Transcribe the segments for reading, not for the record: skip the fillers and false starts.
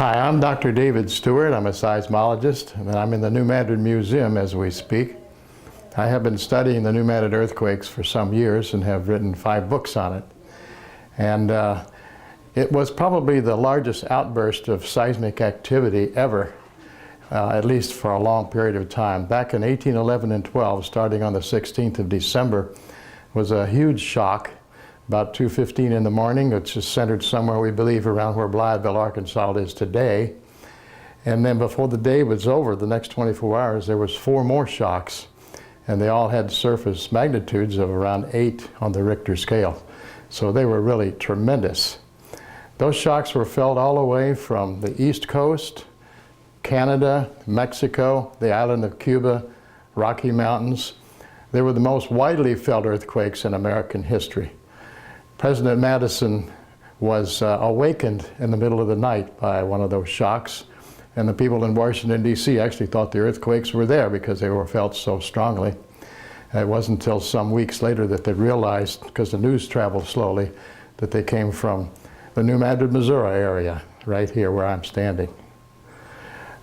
Hi, I'm Dr. David Stewart. I'm a seismologist, and I'm in the New Madrid Museum as we speak. I have been studying the New Madrid earthquakes for some years and have written 5 books on it. And it was probably the largest outburst of seismic activity ever, at least for a long period of time. Back in 1811 and 12, starting on the 16th of December, was a huge shock. About 2:15 in the morning, which is centered somewhere, we believe, around where Blytheville, Arkansas is today. And then before the day was over, the next 24 hours, there was 4 more shocks. And they all had surface magnitudes of around 8 on the Richter scale. So they were really tremendous. Those shocks were felt all the way from the East Coast, Canada, Mexico, the island of Cuba, Rocky Mountains. They were the most widely felt earthquakes in American history. President Madison was awakened in the middle of the night by one of those shocks, and the people in Washington, D.C. actually thought the earthquakes were there because they were felt so strongly. And it wasn't until some weeks later that they realized, because the news traveled slowly, that they came from the New Madrid, Missouri area, right here where I'm standing.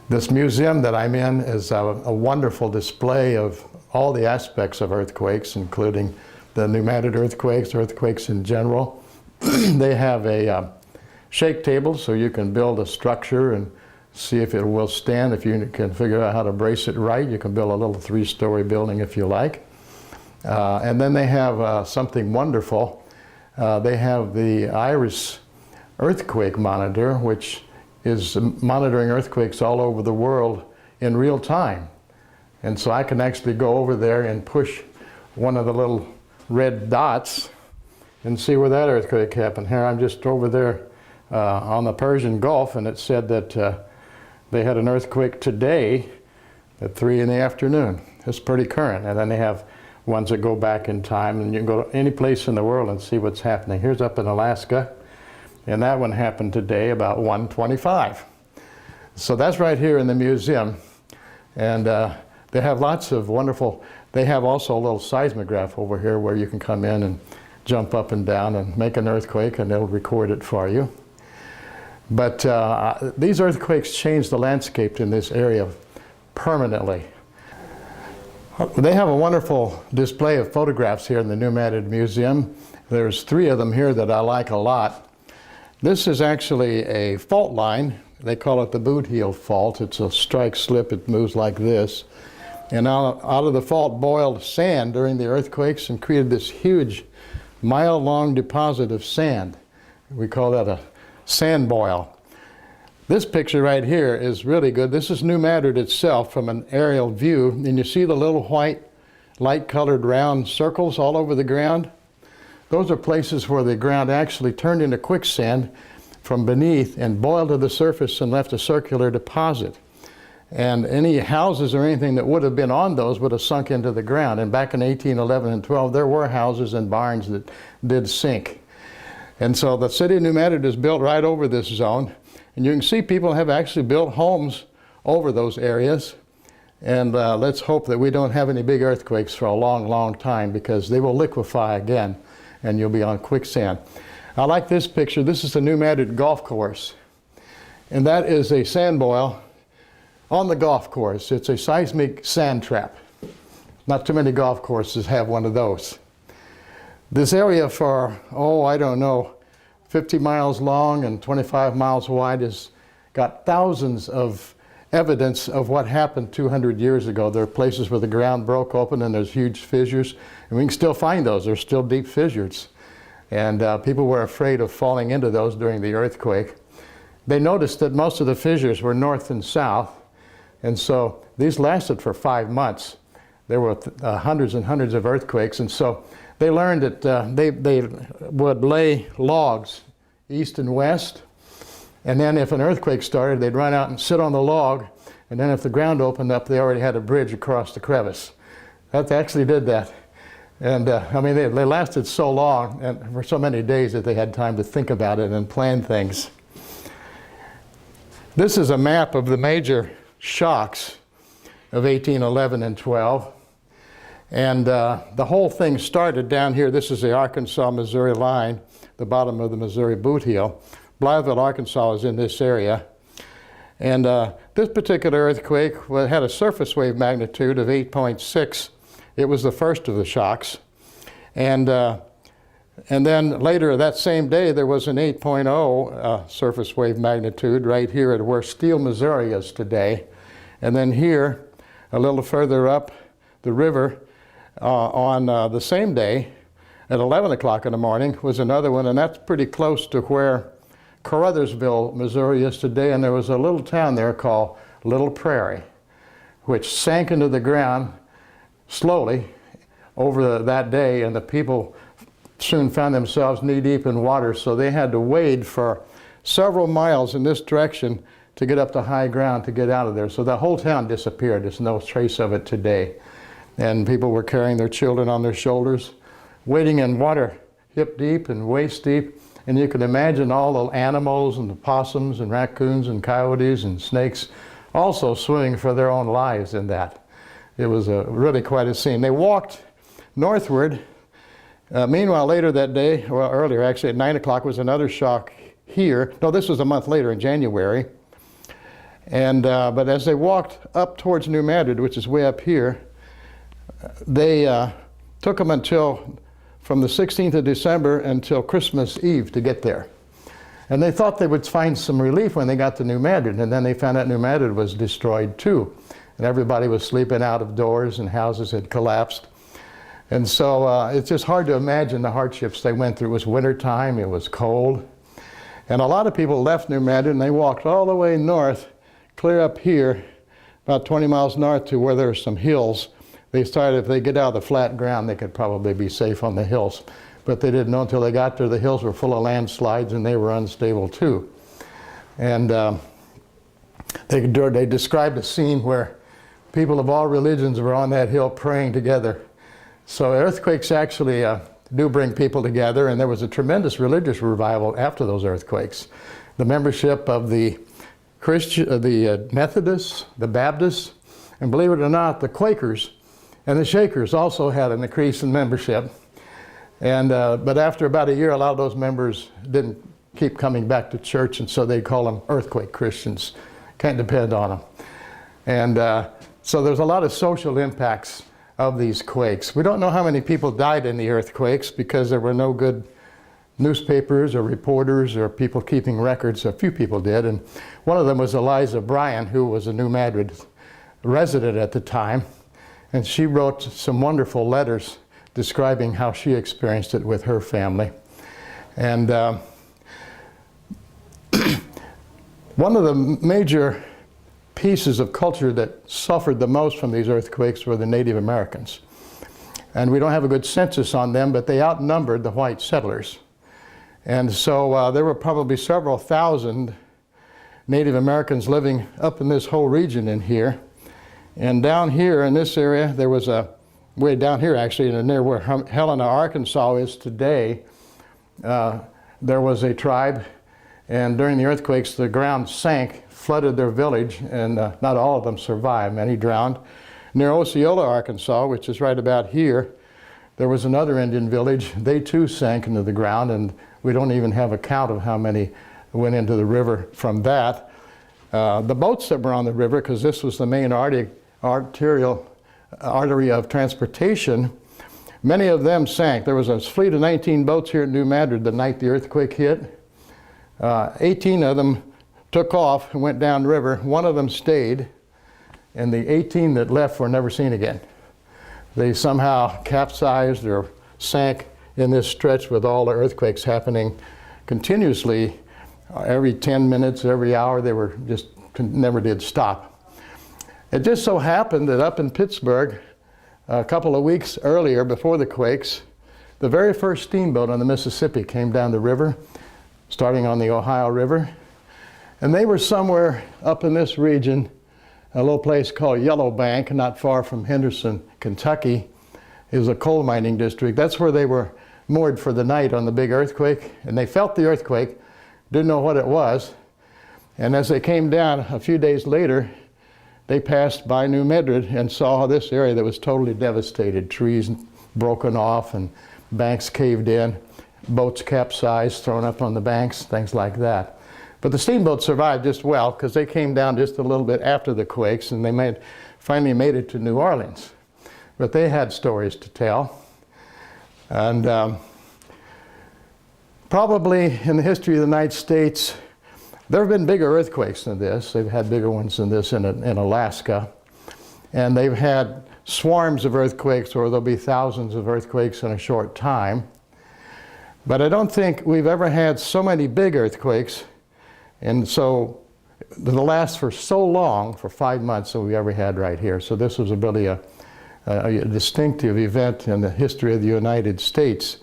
This museum that I'm in is a wonderful display of all the aspects of earthquakes, including the New Madrid earthquakes in general. They have a shake table so you can build a structure and see if it will stand. If you can figure out how to brace it right, you can build a little 3-story building if you like. And then they have something wonderful. They have the IRIS earthquake monitor, which is monitoring earthquakes all over the world in real time. And so I can actually go over there and push one of the little red dots and see where that earthquake happened. Here I'm just over there on the Persian Gulf, and it said that they had an earthquake today at 3 in the afternoon. It's pretty current. And then they have ones that go back in time, and you can go to any place in the world and see what's happening. Here's up in Alaska, and that one happened today about 1:25. So that's right here in the museum. And they have lots of wonderful, they have also a little seismograph over here where you can come in and jump up and down and make an earthquake, and they'll record it for you. But these earthquakes changed the landscape in this area permanently. They have a wonderful display of photographs here in the New Madrid Museum. There's 3 of them here that I like a lot. This is actually a fault line. They call it the boot heel fault. It's a strike slip. It moves like this. And out of the fault boiled sand during the earthquakes and created this huge mile-long deposit of sand. We call that a sand boil. This picture right here is really good. This is New Madrid itself from an aerial view, and you see the little white, light-colored round circles all over the ground? Those are places where the ground actually turned into quicksand from beneath and boiled to the surface and left a circular deposit. And any houses or anything that would have been on those would have sunk into the ground. And back in 1811 and 12, there were houses and barns that did sink. And so the city of New Madrid is built right over this zone. And you can see people have actually built homes over those areas. And let's hope that we don't have any big earthquakes for a long, long time, because they will liquefy again and you'll be on quicksand. I like this picture. This is the New Madrid golf course. And that is a sand boil on the golf course. It's a seismic sand trap. Not too many golf courses have one of those. This area for, I don't know, 50 miles long and 25 miles wide has got thousands of evidence of what happened 200 years ago. There are places where the ground broke open and there's huge fissures, and we can still find those. There's still deep fissures. And people were afraid of falling into those during the earthquake. They noticed that most of the fissures were north and south, and so these lasted for 5 months. There were hundreds and hundreds of earthquakes, and so they learned that they would lay logs east and west, and then if an earthquake started, they'd run out and sit on the log, and then if the ground opened up, they already had a bridge across the crevice. They actually did that. And I mean, they lasted so long and for so many days that they had time to think about it and plan things. This is a map of the major shocks of 1811 and 12. And the whole thing started down here. This is the Arkansas-Missouri line, the bottom of the Missouri boot heel. Blytheville, Arkansas is in this area. And this particular earthquake had a surface wave magnitude of 8.6. It was the first of the shocks. And then later that same day, there was an 8.0 surface wave magnitude right here at where Steele, Missouri is today. And then here, a little further up the river on the same day, at 11 o'clock in the morning, was another one, and that's pretty close to where Caruthersville, Missouri is today, and there was a little town there called Little Prairie, which sank into the ground slowly over that day, and the people soon found themselves knee-deep in water, so they had to wade for several miles in this direction to get up to high ground to get out of there. So the whole town disappeared. There's no trace of it today. And people were carrying their children on their shoulders, wading in water hip deep and waist deep. And you can imagine all the animals and the possums and raccoons and coyotes and snakes also swimming for their own lives in that. It was really quite a scene. They walked northward. Meanwhile, later that day, well, earlier actually, at 9 o'clock was another shock here. No, this was a month later in January. And but as they walked up towards New Madrid, which is way up here, they took them from the 16th of December until Christmas Eve to get there. And they thought they would find some relief when they got to New Madrid, and then they found out New Madrid was destroyed too. And everybody was sleeping out of doors and houses had collapsed. And so it's just hard to imagine the hardships they went through. It was winter time, it was cold. And a lot of people left New Madrid and they walked all the way north, clear up here, about 20 miles north to where there are some hills. They started, if they get out of the flat ground, they could probably be safe on the hills. But they didn't know until they got there. The hills were full of landslides and they were unstable too. And they described a scene where people of all religions were on that hill praying together. So earthquakes actually do bring people together, and there was a tremendous religious revival after those earthquakes. The membership of the Methodists, the Baptists, and believe it or not, the Quakers and the Shakers also had an increase in membership. And but after about a year, a lot of those members didn't keep coming back to church, and so they call them earthquake Christians. Can't depend on them. And so there's a lot of social impacts of these quakes. We don't know how many people died in the earthquakes because there were no good newspapers or reporters or people keeping records. A few people did, and one of them was Eliza Bryan, who was a New Madrid resident at the time, and she wrote some wonderful letters describing how she experienced it with her family. And one of the major pieces of culture that suffered the most from these earthquakes were the Native Americans. And we don't have a good census on them, but they outnumbered the white settlers. And so there were probably several thousand Native Americans living up in this whole region in here. And down here in this area, there was way down here actually, near where Helena, Arkansas is today, there was a tribe, and during the earthquakes the ground sank, flooded their village, and not all of them survived. Many drowned. Near Osceola, Arkansas, which is right about here, there was another Indian village. They too sank into the ground, and we don't even have a count of how many went into the river from that. The boats that were on the river, because this was the main artery of transportation, many of them sank. There was a fleet of 19 boats here at New Madrid the night the earthquake hit. 18 of them took off and went downriver. One of them stayed, and the 18 that left were never seen again. They somehow capsized or sank in this stretch with all the earthquakes happening continuously. Every 10 minutes, every hour, they were just never did stop. It just so happened that up in Pittsburgh, a couple of weeks earlier, before the quakes, the very first steamboat on the Mississippi came down the river, starting on the Ohio River. And they were somewhere up in this region, a little place called Yellow Bank, not far from Henderson, Kentucky. It was a coal mining district. That's where they were moored for the night on the big earthquake. And they felt the earthquake, didn't know what it was. And as they came down a few days later, they passed by New Madrid and saw this area that was totally devastated. Trees broken off and banks caved in, boats capsized, thrown up on the banks, things like that. But the steamboats survived just well because they came down just a little bit after the quakes, and they finally made it to New Orleans. But they had stories to tell. And probably in the history of the United States, there have been bigger earthquakes than this. They've had bigger ones than this in Alaska. And they've had swarms of earthquakes, or there'll be thousands of earthquakes in a short time. But I don't think we've ever had so many big earthquakes, and so that'll last for so long, for 5 months, that we ever had right here. So this was really a distinctive event in the history of the United States.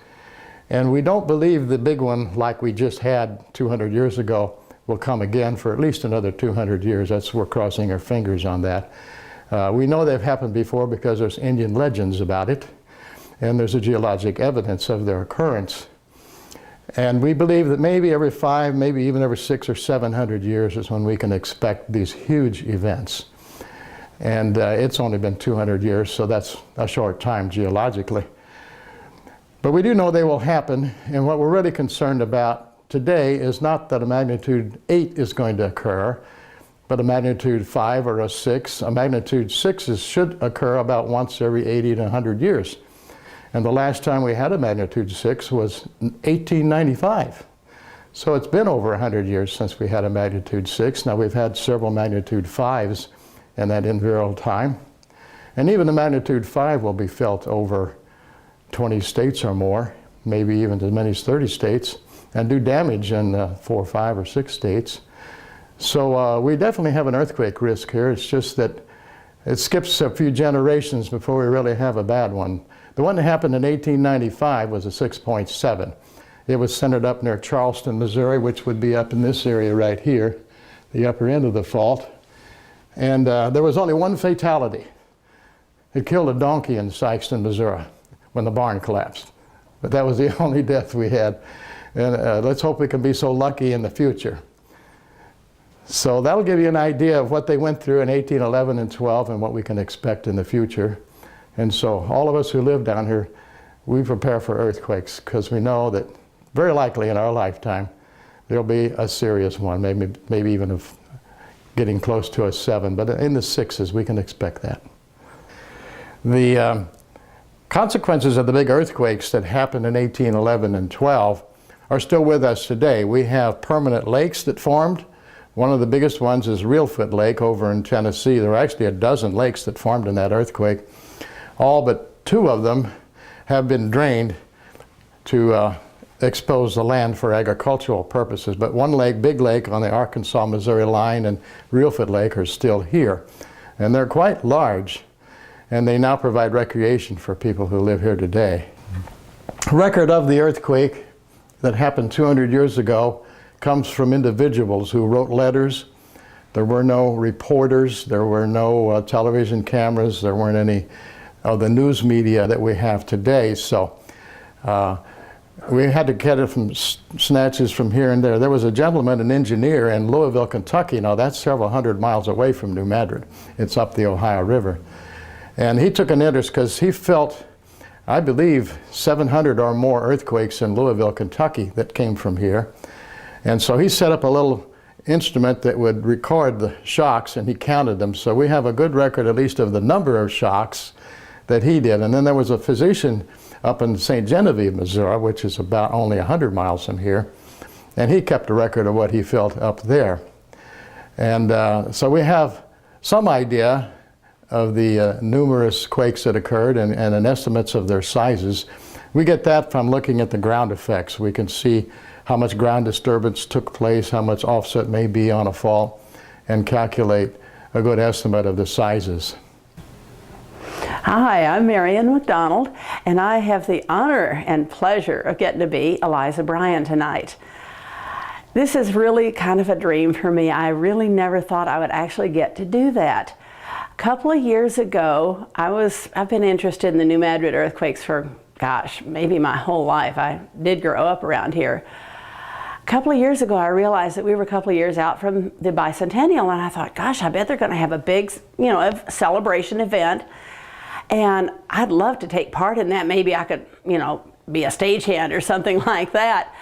And we don't believe the big one, like we just had 200 years ago, will come again for at least another 200 years. We're crossing our fingers on that. We know they've happened before because there's Indian legends about it, and there's a geologic evidence of their occurrence. And we believe that maybe every 5, maybe even every 600 or 700 years is when we can expect these huge events. And it's only been 200 years, so that's a short time geologically. But we do know they will happen, and what we're really concerned about today is not that a magnitude 8 is going to occur, but a magnitude 5 or a 6. A magnitude 6 should occur about once every 80 to 100 years. And the last time we had a magnitude 6 was 1895. So it's been over 100 years since we had a magnitude 6. Now we've had several magnitude 5s in that interval time. And even the magnitude 5 will be felt over 20 states or more, maybe even as many as 30 states, and do damage in 4, 5, or 6 states. So we definitely have an earthquake risk here. It's just that it skips a few generations before we really have a bad one. The one that happened in 1895 was a 6.7. It was centered up near Charleston, Missouri, which would be up in this area right here, the upper end of the fault. And there was only one fatality. It killed a donkey in Sykeston, Missouri, when the barn collapsed. But that was the only death we had. And let's hope we can be so lucky in the future. So that'll give you an idea of what they went through in 1811 and 12 and what we can expect in the future. And so all of us who live down here, we prepare for earthquakes because we know that very likely in our lifetime there'll be a serious one, maybe even of getting close to a 7, but in the 6s we can expect that. The consequences of the big earthquakes that happened in 1811 and 12 are still with us today. We have permanent lakes that formed. One of the biggest ones is Reelfoot Lake over in Tennessee. There are actually a dozen lakes that formed in that earthquake. All but 2 of them have been drained to expose the land for agricultural purposes. But one lake, Big Lake on the Arkansas-Missouri line, and Reelfoot Lake are still here. And they're quite large, and they now provide recreation for people who live here today. Record of the earthquake that happened 200 years ago comes from individuals who wrote letters. There were no reporters, there were no television cameras, there weren't any of the news media that we have today. So we had to get it from snatches from here and there. There was a gentleman, an engineer in Louisville, Kentucky. Now that's several hundred miles away from New Madrid. It's up the Ohio River. And he took an interest because he felt, I believe, 700 or more earthquakes in Louisville, Kentucky that came from here. And so he set up a little instrument that would record the shocks, and he counted them. So we have a good record at least of the number of shocks that he did. And then there was a physician up in St. Genevieve, Missouri, which is about only 100 miles from here, and he kept a record of what he felt up there. And so we have some idea of the numerous quakes that occurred and an estimates of their sizes. We get that from looking at the ground effects. We can see how much ground disturbance took place, how much offset may be on a fault, and calculate a good estimate of the sizes. Hi, I'm Marion McDonald, and I have the honor and pleasure of getting to be Eliza Bryan tonight. This is really kind of a dream for me. I really never thought I would actually get to do that. A couple of years ago, I've been interested in the New Madrid earthquakes for, gosh, maybe my whole life. I did grow up around here. A couple of years ago, I realized that we were a couple of years out from the bicentennial, and I thought, gosh, I bet they're going to have a big, a celebration event. And I'd love to take part in that. Maybe I could, be a stagehand or something like that.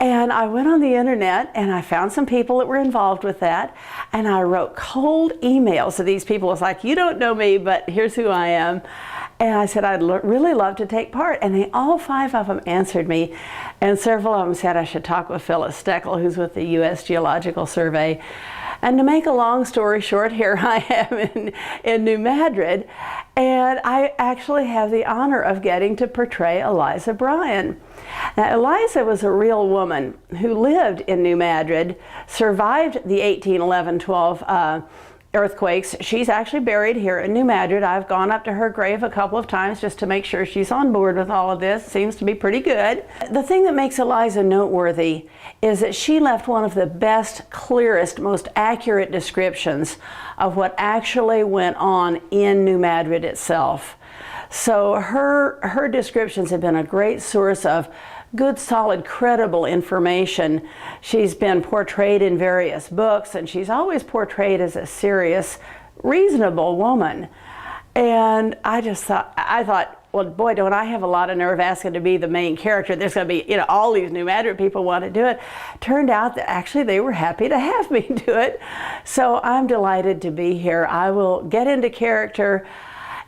And I went on the internet and I found some people that were involved with that. And I wrote cold emails to these people. It's like, you don't know me, but here's who I am. And I said, I'd really love to take part. And they, all 5 of them answered me. And several of them said I should talk with Phyllis Steckel, who's with the U.S. Geological Survey. And to make a long story short, here I am in New Madrid. And I actually have the honor of getting to portray Eliza Bryan. Now, Eliza was a real woman who lived in New Madrid, survived the 1811-12 earthquakes. She's actually buried here in New Madrid. I've gone up to her grave a couple of times just to make sure she's on board with all of this. Seems to be pretty good. The thing that makes Eliza noteworthy is that she left one of the best, clearest, most accurate descriptions of what actually went on in New Madrid itself. So her descriptions have been a great source of good, solid, credible information. She's been portrayed in various books, and she's always portrayed as a serious, reasonable woman. And I thought, well, boy, don't I have a lot of nerve asking to be the main character. There's going to be, all these New Madrid people want to do it. Turned out that actually they were happy to have me do it. So I'm delighted to be here. I will get into character.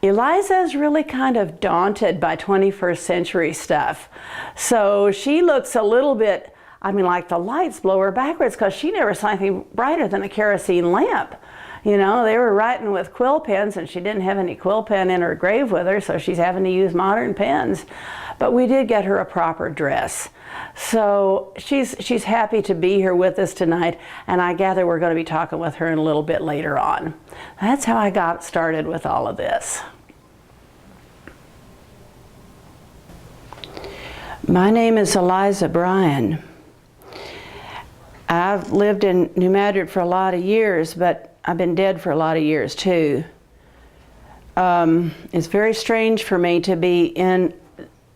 Eliza is really kind of daunted by 21st century stuff. So she looks a little bit, like the lights blow her backwards, because she never saw anything brighter than a kerosene lamp. They were writing with quill pens, and she didn't have any quill pen in her grave with her, so she's having to use modern pens. But we did get her a proper dress. So she's happy to be here with us tonight, and I gather we're going to be talking with her in a little bit later on. That's how I got started with all of this. My name is Eliza Bryan. I've lived in New Madrid for a lot of years, but I've been dead for a lot of years too. It's very strange for me to be in,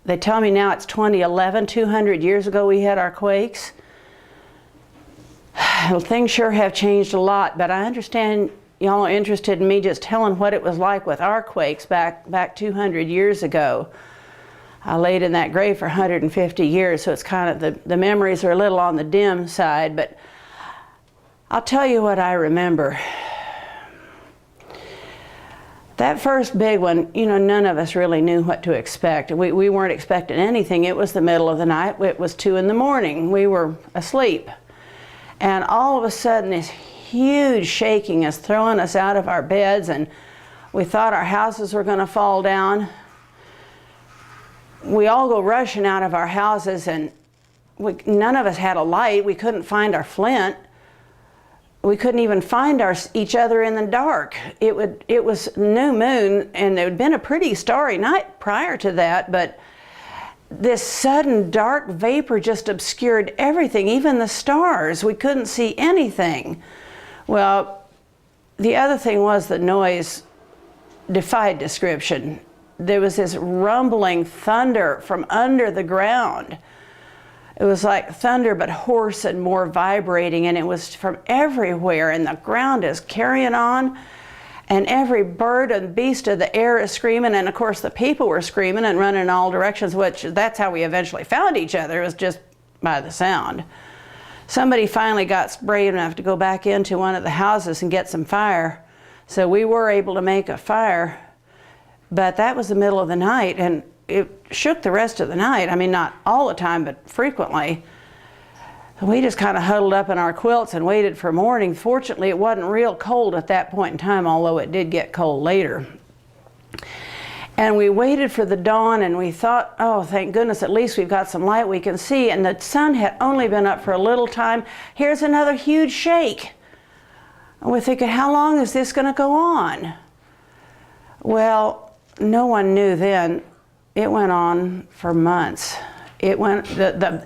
they tell me now it's 2011, 200 years ago we had our quakes. Things sure have changed a lot, but I understand y'all are interested in me just telling what it was like with our quakes back 200 years ago. I laid in that grave for 150 years, so it's kind of, the memories are a little on the dim side, but I'll tell you what I remember. That first big one, none of us really knew what to expect. We weren't expecting anything. It was the middle of the night. It was 2 in the morning. We were asleep. And all of a sudden, this huge shaking is throwing us out of our beds, and we thought our houses were going to fall down. We all go rushing out of our houses, and none of us had a light. We couldn't find our flint. We couldn't even find each other in the dark. It was new moon, and there had been a pretty starry night prior to that, but this sudden dark vapor just obscured everything, even the stars. We couldn't see anything. Well, the other thing was the noise defied description. There was this rumbling thunder from under the ground. It was like thunder, but hoarse and more vibrating, and it was from everywhere, and the ground is carrying on, and every bird and beast of the air is screaming, and of course the people were screaming and running in all directions, which that's how we eventually found each other, it was just by the sound. Somebody finally got brave enough to go back into one of the houses and get some fire, so we were able to make a fire. But that was the middle of the night, and it shook the rest of the night. Not all the time, but frequently. We just kind of huddled up in our quilts and waited for morning. Fortunately, it wasn't real cold at that point in time, although it did get cold later. And we waited for the dawn, and we thought, oh, thank goodness, at least we've got some light we can see. And the sun had only been up for a little time. Here's another huge shake. And we're thinking, how long is this going to go on? Well, no one knew then. It went on for months. The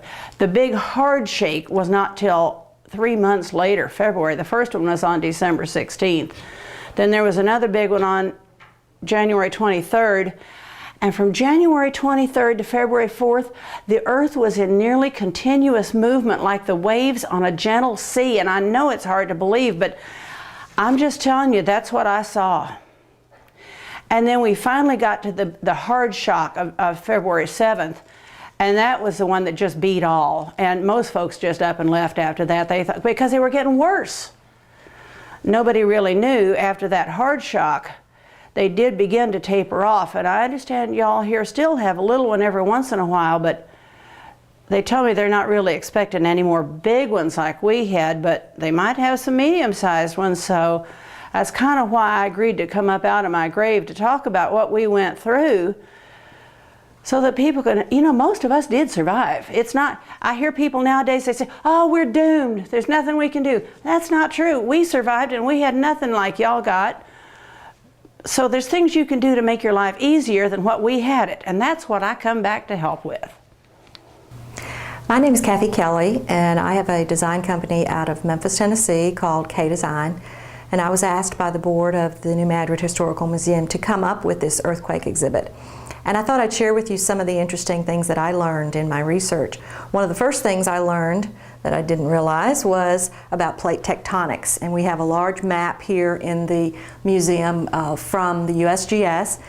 big hard shake was not till 3 months later, February. The first one was on December 16th. Then there was another big one on January 23rd. And from January 23rd to February 4th, the earth was in nearly continuous movement like the waves on a gentle sea. And I know it's hard to believe, but I'm just telling you, that's what I saw. And then we finally got to the hard shock of February 7th, And that was the one that just beat all. And most folks just up and left after that. They thought, because they were getting worse. Nobody really knew after that hard shock. They did begin to taper off. And I understand y'all here still have a little one every once in a while, but they tell me they're not really expecting any more big ones like we had, but they might have some medium-sized ones. So that's kind of why I agreed to come up out of my grave to talk about what we went through, so that people can, you know, most of us did survive. It's not, I hear people nowadays, they say, oh, we're doomed, there's nothing we can do. That's not true. We survived and we had nothing like y'all got. So there's things you can do to make your life easier than what we had it, and that's what I come back to help with. My name is Kathy Kelly, and I have a design company out of Memphis, Tennessee called K Design. And I was asked by the board of the New Madrid Historical Museum to come up with this earthquake exhibit. And I thought I'd share with you some of the interesting things that I learned in my research. One of the first things I learned that I didn't realize was about plate tectonics. And we have a large map here in the museum from the USGS.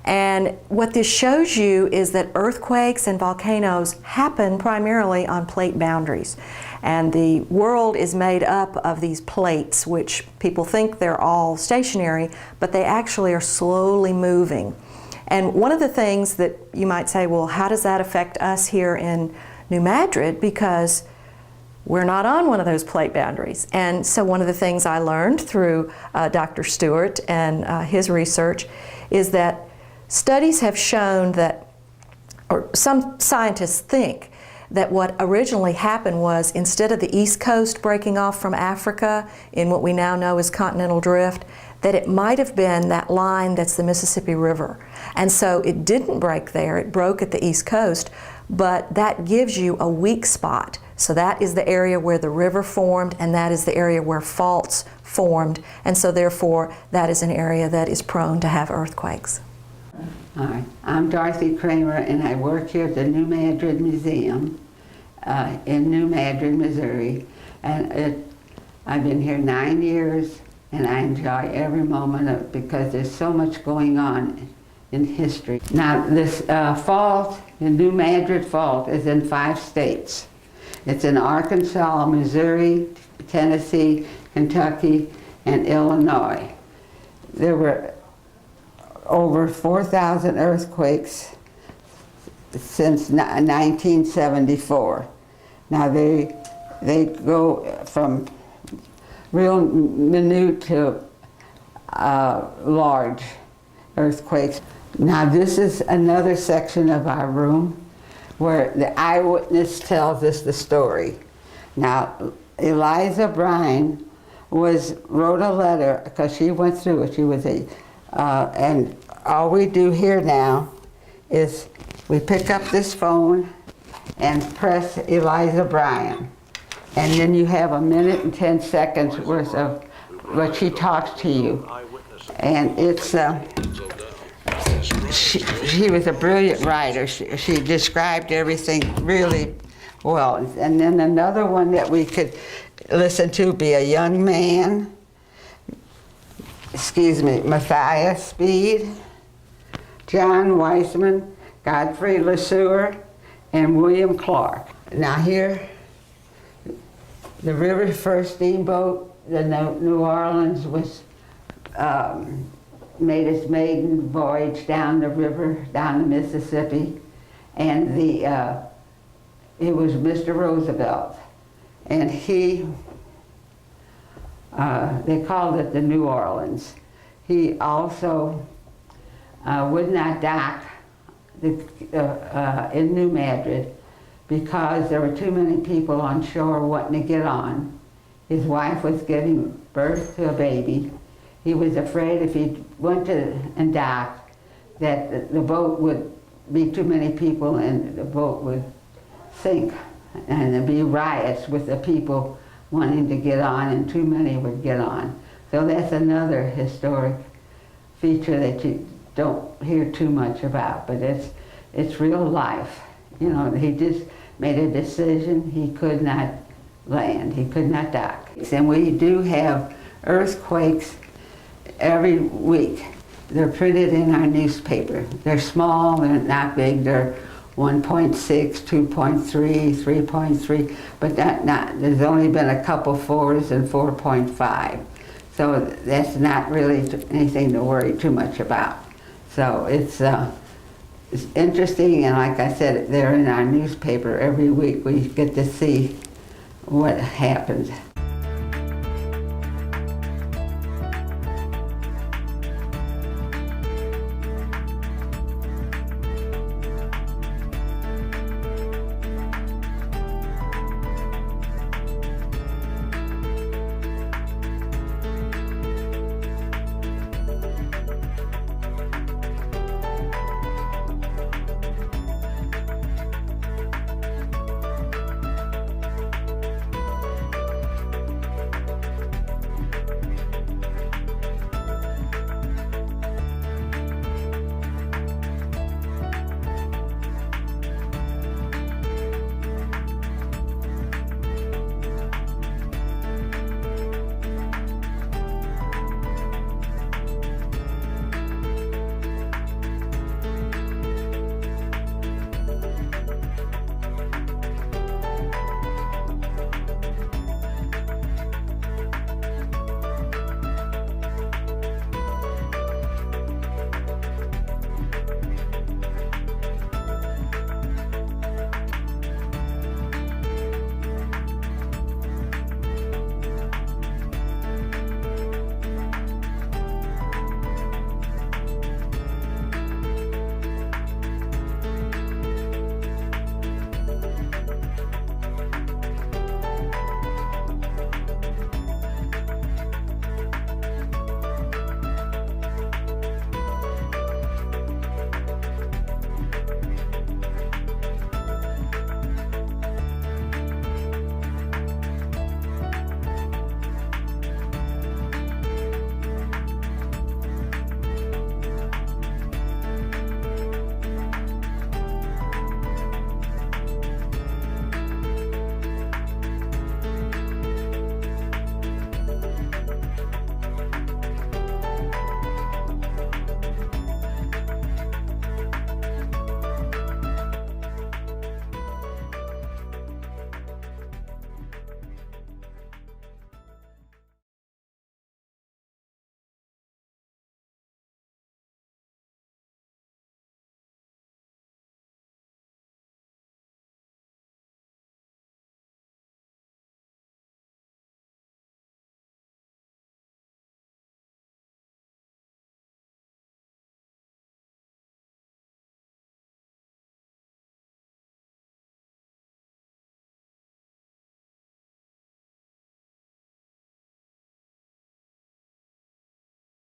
And what this shows you is that earthquakes and volcanoes happen primarily on plate boundaries. And the world is made up of these plates, which people think they're all stationary, but they actually are slowly moving. And one of the things that you might say, well, how does that affect us here in New Madrid? Because we're not on one of those plate boundaries. And so one of the things I learned through Dr. Stewart and his research is that studies have shown that, or some scientists think, that what originally happened was, instead of the East Coast breaking off from Africa in what we now know as continental drift, that it might have been that line that's the Mississippi River. And so it didn't break there, it broke at the East Coast, but that gives you a weak spot. So that is the area where the river formed, and that is the area where faults formed, and so therefore that is an area that is prone to have earthquakes. Hi, I'm Dorothy Kramer, and I work here at the New Madrid Museum in New Madrid, Missouri. And I've been here 9 years, and I enjoy every moment of it because there's so much going on in history. Now, this fault, the New Madrid fault, is in 5 states. It's in Arkansas, Missouri, Tennessee, Kentucky, and Illinois. There were over 4,000 earthquakes since 1974. Now they go from real minute to large earthquakes. Now this is another section of our room where the eyewitness tells us the story. Now Eliza Bryan wrote a letter because she went through it. She was and all we do here now is we pick up this phone and press Eliza Bryan. And then you have 1 minute and 10 seconds worth of what she talks to you. And it's, she was a brilliant writer. She described everything really well. And then another one that we could listen to be a young man, Matthias Speed, John Weissman, Godfrey LeSueur, and William Clark. Now here, the river first steamboat, the New Orleans, was made its maiden voyage down the river, down the Mississippi, and it was Mr. Roosevelt, and they called it the New Orleans. He also would not dock in New Madrid because there were too many people on shore wanting to get on. His wife was giving birth to a baby. He was afraid if he went to and docked that the boat would be too many people and the boat would sink, and there'd be riots with the people wanting to get on, and too many would get on. So that's another historic feature that you don't hear too much about, but it's real life. You know, he just made a decision. He could not land. He could not dock. And we do have earthquakes every week. They're printed in our newspaper. They're small, they're not big, they're 1.6, 2.3, 3.3, but there's only been a couple 4s and 4.5. So that's not really anything to worry too much about. So it's interesting, and like I said, they're in our newspaper every week. We get to see what happens.